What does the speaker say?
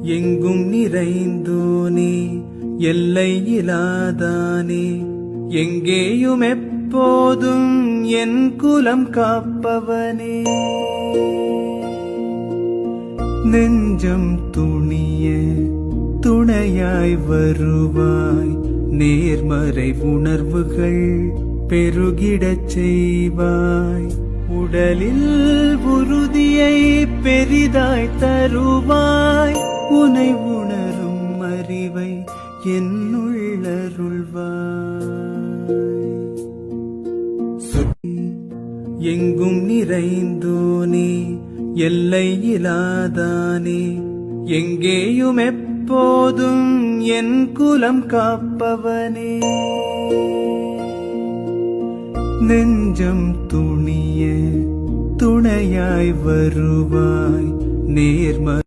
எங்கும் நிறைந்தோனே, எல்லை இலாதானே, எங்கேயும் எப்போதும் என் குலம் காப்பவனே. நெஞ்சம் துணிய துணையாய் வருவாய், நேர்மறை உணர்வுகள் பெருகிடச் செய்வாய். உடலில் உறுதியை பெரிதாய் தருவாய், உனை உணரும் அறிவை என்னுள்ளருள்வாய். எங்கும் நிறைந்தோனே, எல்லை இலாதானே, எங்கேயும் எப்போதும் என் குலம் காப்பவனே. நெஞ்சம் துணிய துணையாய் வருவாய், நேர்மறை